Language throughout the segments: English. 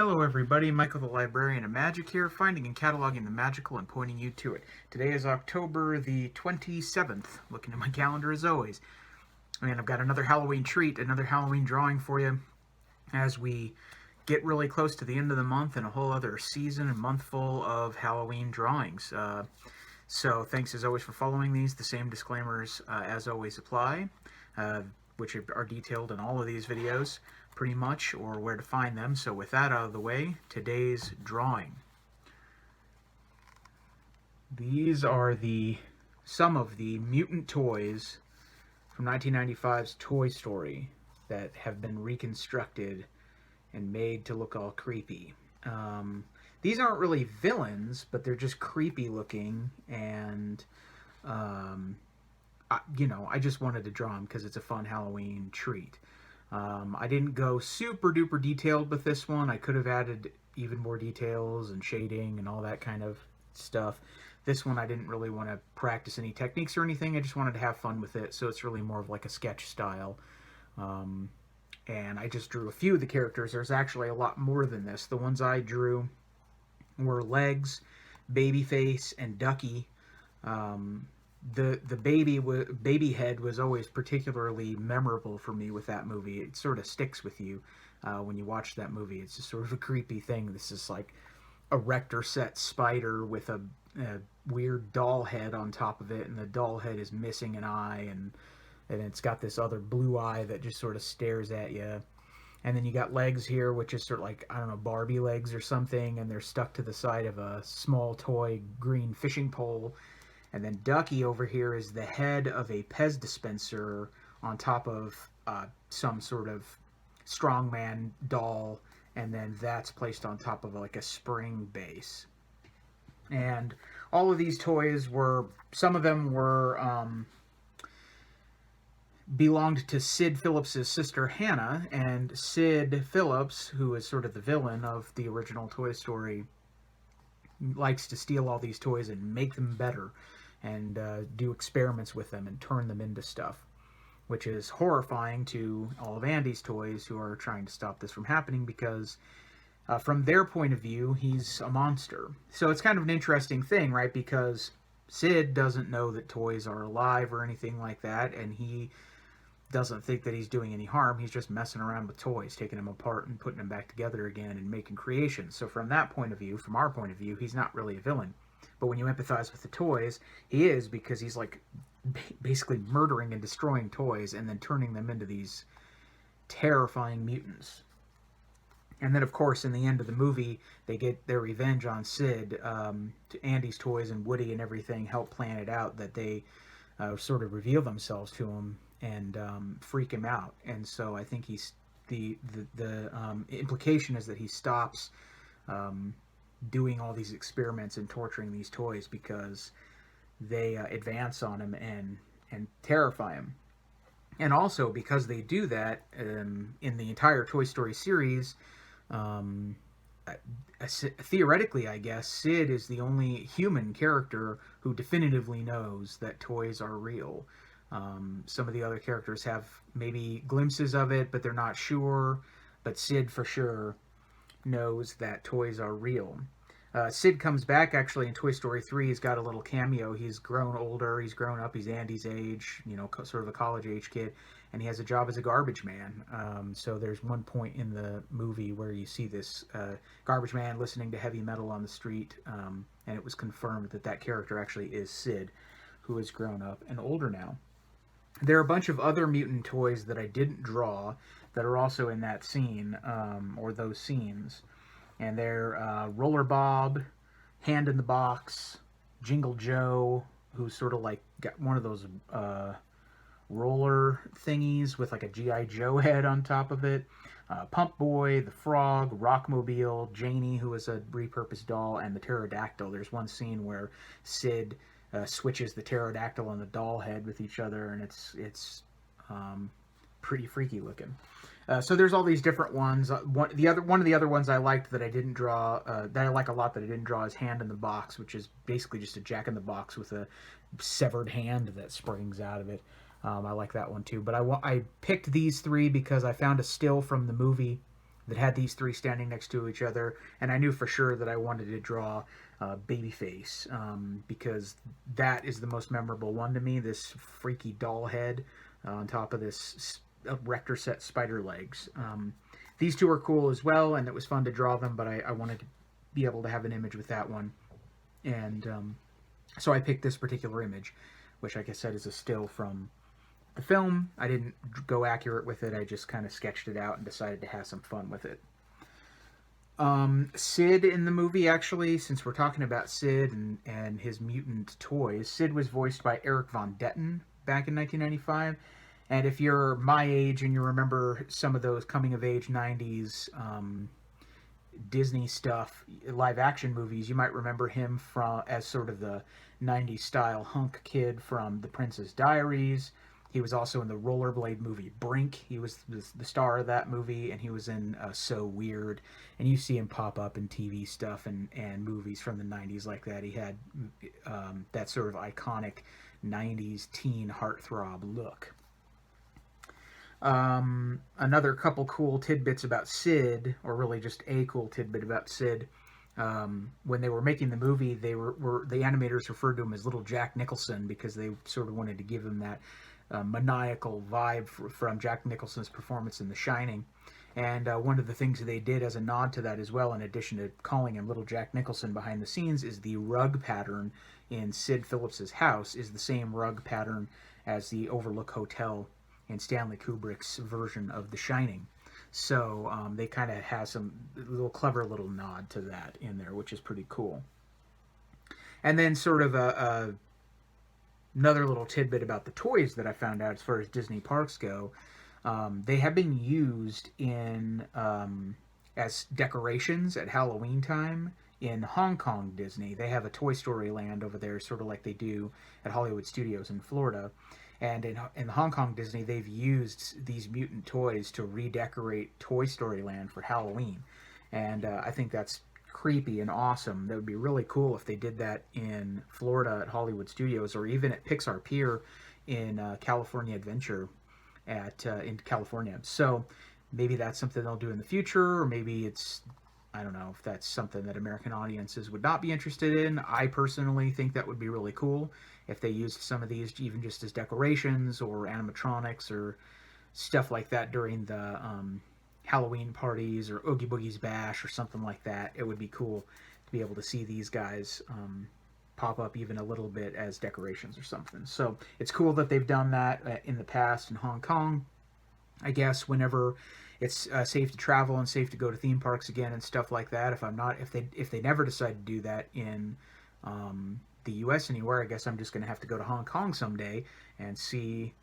Hello everybody, Michael the Librarian of Magic here, finding and cataloging the magical and pointing you to it. Today is October the 27th, looking at my calendar as always. And I've got another Halloween treat, another Halloween drawing for you as we get really close to the end of the month and a whole other season and month full of Halloween drawings. So thanks as always for following these. The same disclaimers as always apply, which are detailed in all of these videos pretty much, or where to find them. So with that out of the way, today's drawing. These are some of the mutant toys from 1995's Toy Story that have been reconstructed and made to look all creepy. These aren't really villains, but they're just creepy looking, and I just wanted to draw them because it's a fun Halloween treat. I didn't go super duper detailed with this one. I could have added even more details and shading and all that kind of stuff. This one I didn't really want to practice any techniques or anything. I just wanted to have fun with it, so it's really more of like a sketch style. And I just drew a few of the characters. There's actually a lot more than this. The ones I drew were Legs, Babyface, and Ducky. The baby head was always particularly memorable for me with that movie. It sort of sticks with you when you watch that movie. It's just sort of a creepy thing. This is like a Rector set spider with a weird doll head on top of it, and the doll head is missing an eye, and it's got this other blue eye that just sort of stares at you. And then you got Legs here, which is sort of like, I don't know, Barbie legs or something, and they're stuck to the side of a small toy green fishing pole. And then Ducky over here is the head of a Pez dispenser on top of some sort of strongman doll, and then that's placed on top of like a spring base. And all of these toys some of them belonged to Sid Phillips' sister Hannah, and Sid Phillips, who is sort of the villain of the original Toy Story, likes to steal all these toys and make them better, and do experiments with them and turn them into stuff, which is horrifying to all of Andy's toys, who are trying to stop this from happening because from their point of view, he's a monster. So it's kind of an interesting thing, right? Because Sid doesn't know that toys are alive or anything like that, and he doesn't think that he's doing any harm. He's just messing around with toys, taking them apart and putting them back together again and making creations. So from that point of view, from our point of view, he's not really a villain. But when you empathize with the toys, he is, because he's like basically murdering and destroying toys and then turning them into these terrifying mutants. And then, of course, in the end of the movie, they get their revenge on Sid. Andy's toys and Woody and everything help plan it out, that they sort of reveal themselves to him and freak him out. And so I think the implication is that he stops doing all these experiments and torturing these toys because they advance on him and terrify him. And also because they do that, in the entire Toy Story series, theoretically, I guess, Sid is the only human character who definitively knows that toys are real. Some of the other characters have maybe glimpses of it, but they're not sure. But Sid for sure knows that toys are real. Sid comes back actually in Toy Story 3. He's got a little cameo. He's grown older. He's grown up. He's Andy's age, sort of a college age kid, and he has a job as a garbage man. So there's one point in the movie where you see this garbage man listening to heavy metal on the street, and it was confirmed that that character actually is Sid, who has grown up and older now. There are a bunch of other mutant toys that I didn't draw that are also in that scene, or those scenes. And they're Roller Bob, Hand in the Box, Jingle Joe, who's sort of like got one of those roller thingies with like a G.I. Joe head on top of it, Pump Boy, the Frog, Rockmobile, Janie, who is a repurposed doll, and the Pterodactyl. There's one scene where Sid switches the pterodactyl and the doll head with each other, and it's pretty freaky looking. So there's all these different ones. One of the other ones I liked that I didn't draw, that I like a lot that I didn't draw, is Hand in the Box, which is basically just a Jack in the Box with a severed hand that springs out of it. I like that one too. But I picked these three because I found a still from the movie that had these three standing next to each other, and I knew for sure that I wanted to draw Babyface, because that is the most memorable one to me. This freaky doll head on top of this Rector set spider legs. These two are cool as well, and it was fun to draw them, but I wanted to be able to have an image with that one, and so I picked this particular image, which, like I said, is a still from the film. I didn't go accurate with it. I just kind of sketched it out and decided to have some fun with it. Sid in the movie, actually, since we're talking about Sid and his mutant toys, Sid was voiced by Eric Von Detten back in 1995. And if you're my age and you remember some of those coming-of-age 90s Disney stuff, live-action movies, you might remember him as sort of the 90s style hunk kid from The Princess Diaries. He was also in the rollerblade movie Brink. He was the star of that movie, and he was in So Weird. And you see him pop up in TV stuff and movies from the 90s like that. He had that sort of iconic 90s teen heartthrob look. Another couple cool tidbits about Sid, or really just a cool tidbit about Sid. When they were making the movie, the animators referred to him as Little Jack Nicholson because they sort of wanted to give him that maniacal vibe from Jack Nicholson's performance in The Shining. And one of the things they did as a nod to that as well, in addition to calling him Little Jack Nicholson behind the scenes, is the rug pattern in Sid Phillips's house is the same rug pattern as the Overlook Hotel in Stanley Kubrick's version of The Shining. So they kind of have some clever little nod to that in there, which is pretty cool. And then sort of another little tidbit about the toys that I found out as far as Disney parks go. They have been used in as decorations at Halloween time in Hong Kong Disney. They have a Toy Story Land over there, sort of like they do at Hollywood Studios in Florida. And in Hong Kong Disney, they've used these mutant toys to redecorate Toy Story Land for Halloween. And I think that's creepy and awesome. That would be really cool if they did that in Florida at Hollywood Studios, or even at Pixar Pier in California Adventure in California. So maybe that's something they'll do in the future, or maybe it's, I don't know if that's something that American audiences would not be interested in. I personally think that would be really cool if they used some of these even just as decorations or animatronics or stuff like that during the Halloween parties or Oogie Boogie's Bash or something like that. It would be cool to be able to see these guys pop up even a little bit as decorations or something. So it's cool that they've done that in the past in Hong Kong. I guess whenever it's safe to travel and safe to go to theme parks again and stuff like that. If they never decide to do that in the U.S. anywhere, I guess I'm just going to have to go to Hong Kong someday and see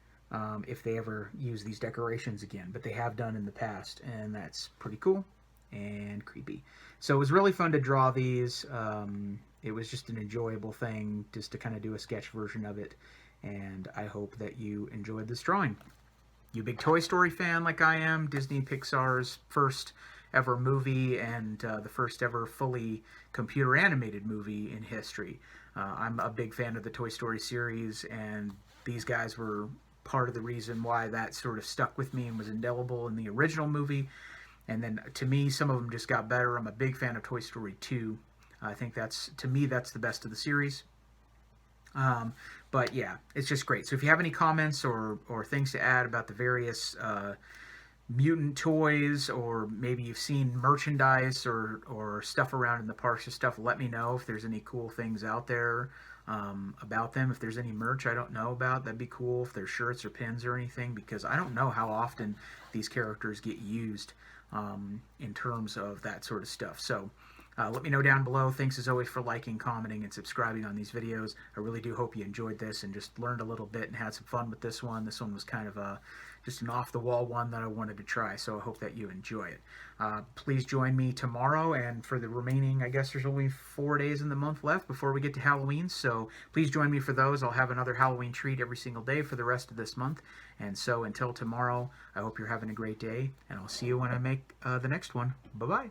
if they ever use these decorations again. But they have done in the past, and that's pretty cool and creepy. So it was really fun to draw these. It was just an enjoyable thing just to kind of do a sketch version of it, and I hope that you enjoyed this drawing. You a big Toy Story fan like I am, Disney-Pixar's first ever movie and the first ever fully computer animated movie in history. I'm a big fan of the Toy Story series, and these guys were part of the reason why that sort of stuck with me and was indelible in the original movie. And then to me, some of them just got better. I'm a big fan of Toy Story 2. I think that's the best of the series. But yeah, it's just great. So if you have any comments or things to add about the various mutant toys, or maybe you've seen merchandise or stuff around in the parks or stuff, let me know if there's any cool things out there about them. If there's any merch I don't know about, that'd be cool. If there's shirts or pins or anything, because I don't know how often these characters get used in terms of that sort of stuff. So let me know down below. Thanks as always for liking, commenting, and subscribing on these videos. I really do hope you enjoyed this and just learned a little bit and had some fun with this one. This one was kind of just an off-the-wall one that I wanted to try, so I hope that you enjoy it. Please join me tomorrow, and for the remaining, I guess there's only 4 days in the month left before we get to Halloween, so please join me for those. I'll have another Halloween treat every single day for the rest of this month. And so until tomorrow, I hope you're having a great day, and I'll see you when I make the next one. Bye-bye.